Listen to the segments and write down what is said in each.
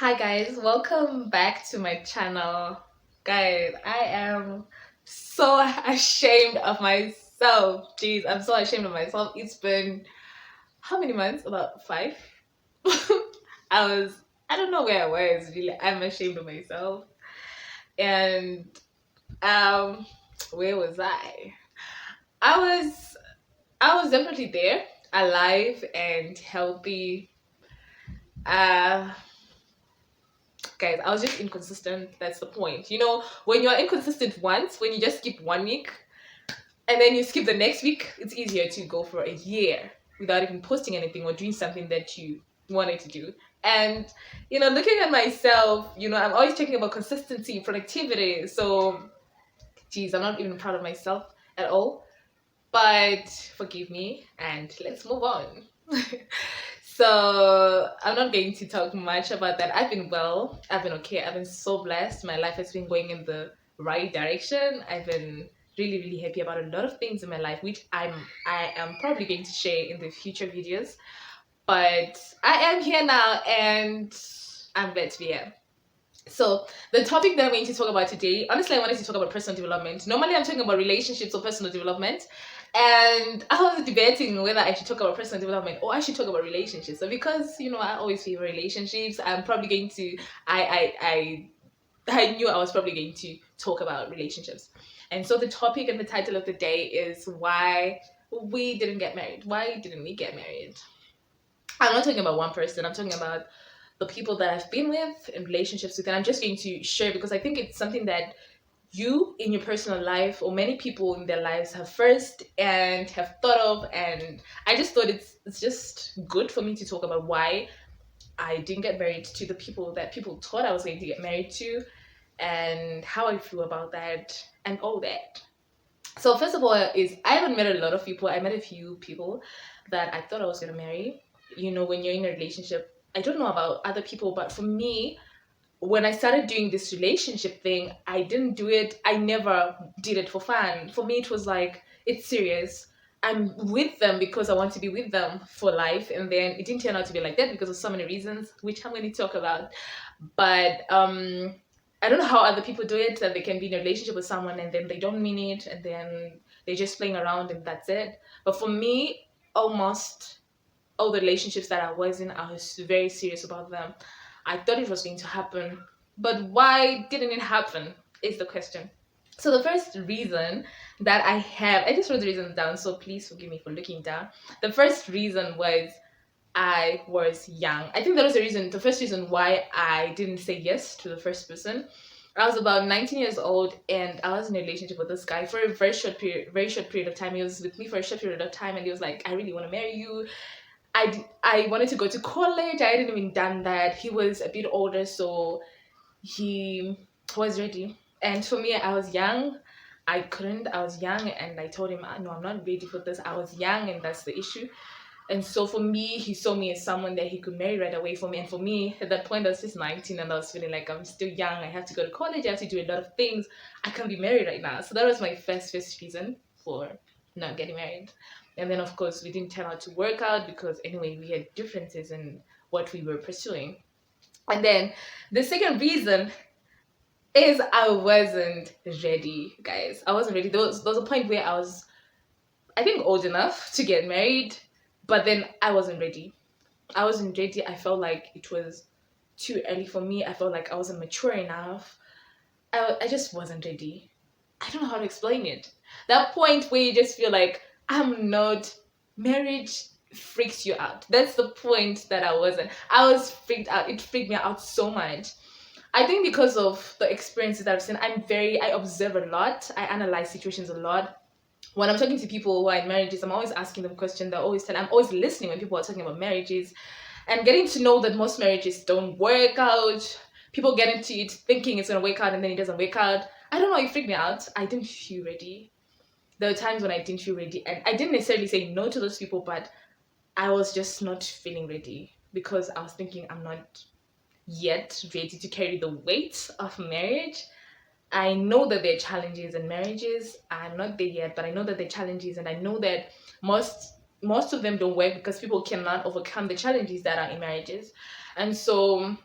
Hi guys, welcome back to my channel. Guys, I am so ashamed of myself. Jeez, I'm so ashamed of myself. It's been how many months? About 5. I was I don't know where I was really. I'm ashamed of myself. And um where was I? I was I was definitely there, alive and healthy. Uh Guys, I was just inconsistent. That's the point. When you're inconsistent once, when you just skip 1 week and then you skip the next week, it's easier to go for a year without even posting anything or doing something that you wanted to do. And, looking at myself, I'm always talking about consistency, productivity. So, geez, I'm not even proud of myself at all. But forgive me and let's move on. So I'm not going to talk much about that. I've been well. I've been okay. I've been so blessed. My life has been going in the right direction. I've been really, really happy about a lot of things in my life, which I am probably going to share in the future videos. But I am here now and I'm glad to be here. So the topic that I'm going to talk about today, honestly, I wanted to talk about personal development. Normally I'm talking about relationships or personal development. And I was debating whether I should talk about personal development or I should talk about relationships. So because, I always favor relationships, I'm probably going to I knew I was probably going to talk about relationships. And so the topic and the title of the day is why we didn't get married. Why didn't we get married? I'm not talking about one person. I'm talking about the people that I've been with in relationships with, and I'm just going to share because I think it's something that you in your personal life or many people in their lives have first and have thought of, and I just thought it's just good for me to talk about why I didn't get married to the people that people thought I was going to get married to and how I feel about that and all that. So first of all is I haven't met a lot of people. I met a few people that I thought I was gonna marry. When you're in a relationship, I don't know about other people, but for me, when I started doing this relationship thing, I didn't do it. I never did it for fun. For me, it was like, it's serious. I'm with them because I want to be with them for life. And then it didn't turn out to be like that because of so many reasons, which I'm going to talk about. But I don't know how other people do it, that they can be in a relationship with someone and then they don't mean it and then they're just playing around and that's it. But for me, almost all the relationships that I was in, I was very serious about them. I thought it was going to happen, but why didn't it happen is the question. So the first reason that I just wrote the reasons down, so please forgive me for looking down. The first reason was I was young. I think that was the first reason why I didn't say yes to the first person. I was about 19 years old and I was in a relationship with this guy for a very short period of time. He was with me for a short period of time and he was like, I really want to marry you. I wanted to go to college. I hadn't even done that. He was a bit older, so he was ready. And for me, I was young. I couldn't. I was young, and I told him, "No, I'm not ready for this." I was young, and that's the issue. And so for me, he saw me as someone that he could marry right away for me. And for me, at that point, I was just 19, and I was feeling like I'm still young. I have to go to college. I have to do a lot of things. I can't be married right now. So that was my first reason for not getting married. And then, of course, we didn't turn out to work out because anyway, we had differences in what we were pursuing. And then the second reason is I wasn't ready, guys. I wasn't ready. There was a point where I was, I think, old enough to get married, but then I wasn't ready. I wasn't ready. I felt like it was too early for me. I felt like I wasn't mature enough. I just wasn't ready. I don't know how to explain it. That point where you just feel like I'm not, marriage freaks you out. That's the point that I wasn't. I was freaked out. It freaked me out so much. I think because of the experiences that I've seen, I observe a lot. I analyze situations a lot. When I'm talking to people who are in marriages, I'm always asking them questions. I'm always listening when people are talking about marriages and getting to know that most marriages don't work out. People get into it thinking it's gonna work out and then it doesn't work out. I don't know, it freaked me out. I didn't feel ready. There were times when I didn't feel ready, and I didn't necessarily say no to those people, but I was just not feeling ready because I was thinking I'm not yet ready to carry the weight of marriage. I know that there are challenges in marriages. I'm not there yet, but I know that there are challenges, and I know that most of them don't work because people cannot overcome the challenges that are in marriages. And so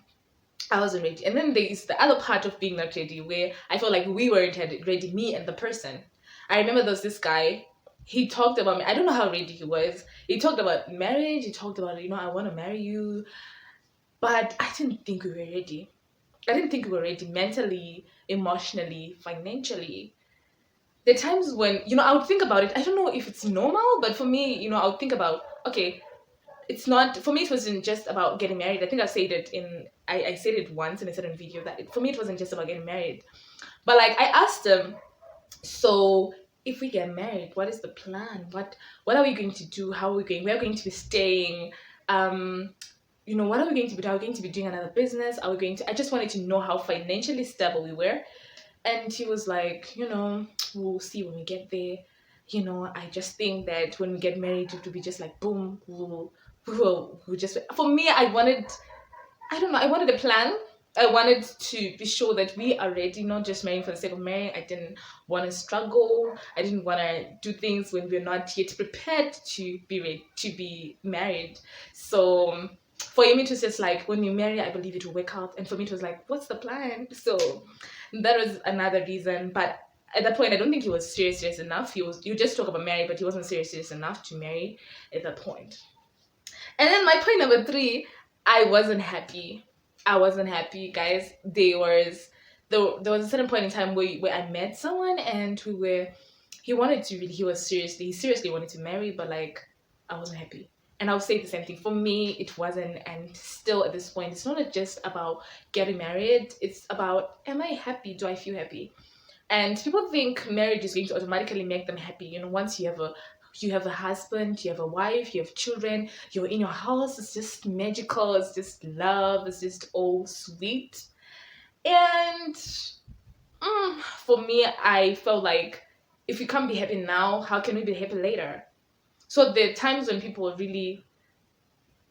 I wasn't ready. And then there's the other part of being not ready where I felt like we weren't ready, me and the person. I remember there was this guy, he talked about me. I don't know how ready he was. He talked about marriage, he talked about, I want to marry you. But I didn't think we were ready. I didn't think we were ready mentally, emotionally, financially. There are times when, I would think about it. I don't know if it's normal, but for me, I would think about, okay, it's not, for me, it wasn't just about getting married. I think I said it once in a certain video that for me, it wasn't just about getting married. But like, I asked him, so if we get married, what is the plan? What are we going to do? How are we going? Where are we going to be staying? What are we going to be doing? Are we going to be doing another business? Are we going to? I just wanted to know how financially stable we were. And he was like, we'll see when we get there. I just think that when we get married, it will be just like boom, we'll just. For me, I wanted a plan. I wanted to be sure that we are ready, not just marrying for the sake of marrying. I didn't want to struggle. I didn't want to do things when we're not yet prepared to be married. So for him, it was just like, when you marry, I believe it will work out. And for me, it was like, what's the plan? So that was another reason. But at that point, I don't think he was serious enough. You just talk about marriage, but he wasn't serious enough to marry at that point. And then my point number 3, I wasn't happy. Guys. There was a certain point in time where I met someone and he seriously wanted to marry, but like, I wasn't happy. And I'll say the same thing. For me, it wasn't, and still at this point, it's not just about getting married. It's about, am I happy? Do I feel happy? And people think marriage is going to automatically make them happy. Once you have a husband, you have a wife, you have children, you're in your house, it's just magical, it's just love, it's just all sweet. And for me, I felt like, if we can't be happy now, how can we be happy later? So there are times when people really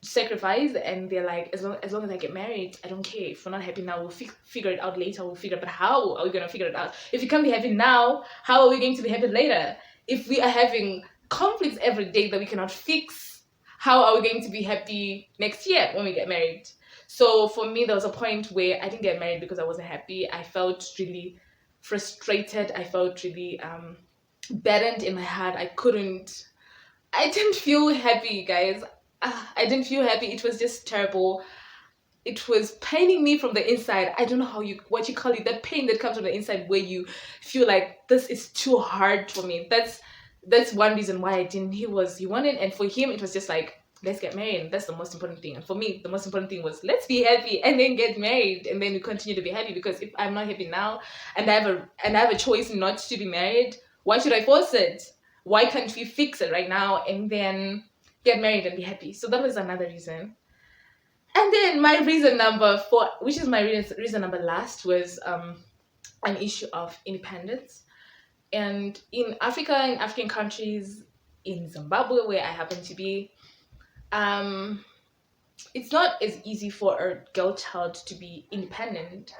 sacrifice and they're like, as long as I get married, I don't care. If we're not happy now, we'll figure it out later. But how are we going to figure it out? If we can't be happy now, how are we going to be happy later? If we are having conflicts every day that we cannot fix, how are we going to be happy next year when we get married? So for me, there was a point where I didn't get married because I wasn't happy. I felt really frustrated. I felt really burdened in my heart. I didn't feel happy, guys. I didn't feel happy. It was just terrible. It was paining me from the inside. I don't know what you call it, that pain that comes from the inside where you feel like this is too hard for me. That's one reason why I didn't. He wanted, and for him it was just like, let's get married, and that's the most important thing. And for me, the most important thing was, let's be happy and then get married, and then we continue to be happy. Because if I'm not happy now and I have a choice not to be married, why should I force it? Why can't we fix it right now and then get married and be happy? So that was another reason. And then my reason number 4, which is my reason number last, was an issue of independence. And in Africa, in African countries, in Zimbabwe, where I happen to be, it's not as easy for a girl child to be independent.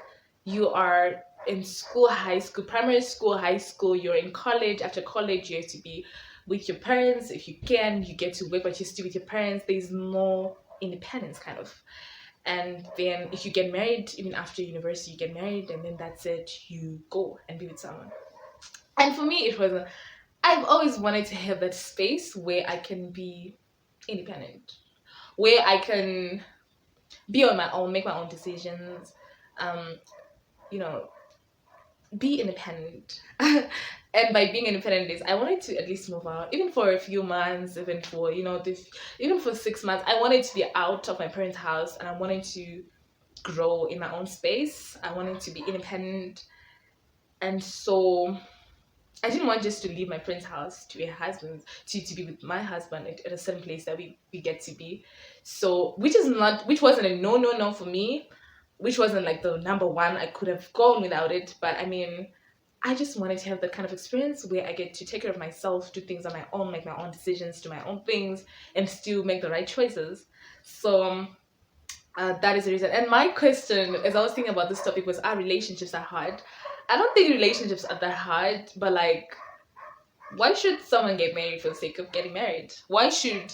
You are in school, high school, primary school, high school, you're in college. After college, you have to be with your parents. If you can, you get to work, but you're still with your parents. There's no independence, kind of. And then if you get married, even after university, you get married, and then that's it. You go and be with someone. And for me, I've always wanted to have that space where I can be independent, where I can be on my own, make my own decisions, be independent. And by being independent is, I wanted to at least move out, even for a few months, even for, even for 6 months. I wanted to be out of my parents' house, and I wanted to grow in my own space. I wanted to be independent. And so I didn't want just to leave my friend's house to a husband, to be with my husband at a certain place that we get to be. So, which wasn't a no for me, which wasn't like the number one. I could have gone without it, but I mean, I just wanted to have that kind of experience where I get to take care of myself, do things on my own, make my own decisions, do my own things, and still make the right choices. So that is the reason. And my question, as I was thinking about this topic, was, are relationships that hard? I don't think relationships are that hard, but like, why should someone get married for the sake of getting married? Why should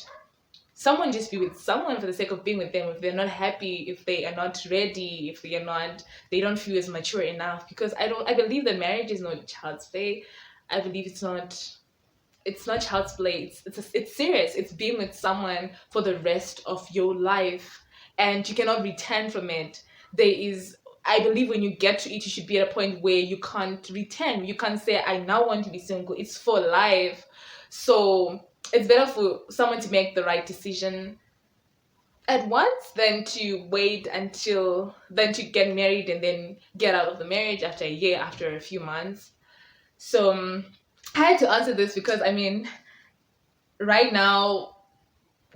someone just be with someone for the sake of being with them if they're not happy, if they are not ready, if they don't feel as mature enough. Because I believe that marriage is not child's play. I believe it's not child's play. It's serious. It's being with someone for the rest of your life, and you cannot return from it. There is, I believe, when you get to it, you should be at a point where you can't return. You can't say, "I now want to be single." It's for life. So it's better for someone to make the right decision at once than to wait until then to get married and then get out of the marriage after a year, after a few months. So I had to answer this because I mean, right now,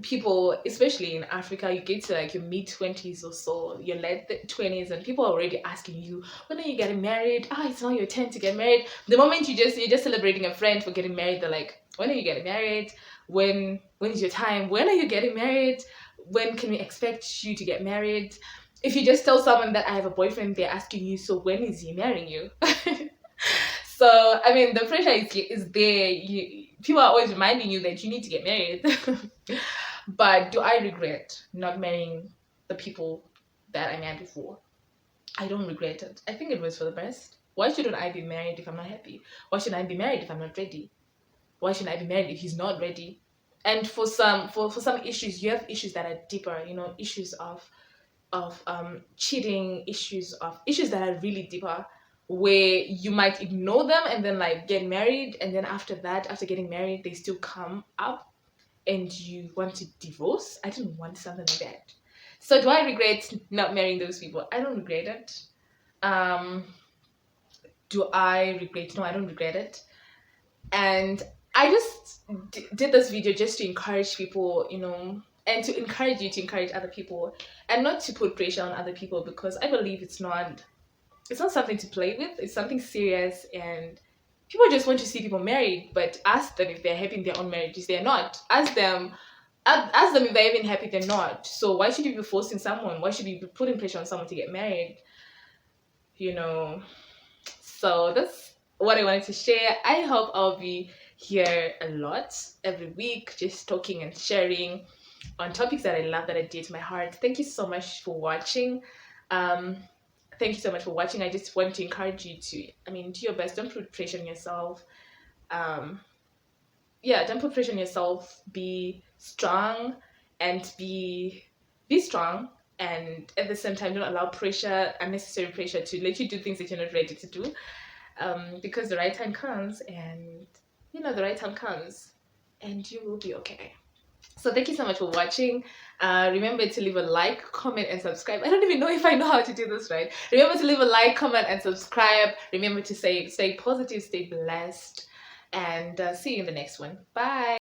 people, especially in Africa, you get to like your mid 20s or so, your late 20s, and people are already asking you, when are you getting married? Ah, it's not your turn to get married. The moment you're just celebrating a friend for getting married, they're like, when are you getting married? When is your time? When are you getting married? When can we expect you to get married? If you just tell someone that I have a boyfriend, they're asking you, so when is he marrying you? So I mean, the pressure is there. People are always reminding you that you need to get married. But do I regret not marrying the people that I married before? I don't regret it. I think it was for the best. Why shouldn't I be married if I'm not happy? Why shouldn't I be married if I'm not ready? Why shouldn't I be married if he's not ready? And for some issues, you have issues that are deeper. Issues of cheating, issues that are really deeper, where you might ignore them and then like get married, and then after that, after getting married, they still come up and you want to divorce. I didn't want something like that. So do I regret not marrying those people? I don't regret it. Um, do I regret? No, I don't regret it. And I just did this video just to encourage people, and to encourage you to encourage other people, and not to put pressure on other people, because I believe it's not something to play with. It's something serious, and people just want to see people married. But ask them if they're happy in their own marriages. They're not. Ask them if they're even happy. They're not. So why should you be forcing someone? Why should you be putting pressure on someone to get married? You know. So that's what I wanted to share. I hope I'll be here a lot every week, just talking and sharing on topics that I love, that are dear to my heart. Thank you so much for watching. Um, Thank you so much for watching. I just want to encourage you to, do your best. Don't put pressure on yourself. Um, yeah, don't put pressure on yourself. Be strong and be strong. And at the same time, don't allow unnecessary pressure, to let you do things that you're not ready to do. Because the right time comes, and the right time comes, and you will be okay. So thank you so much for watching. Remember to leave a like, comment, and subscribe. I don't even know if I know how to do this right. Remember to leave a like, comment, and subscribe. Remember to stay positive, stay blessed, and see you in the next one. Bye.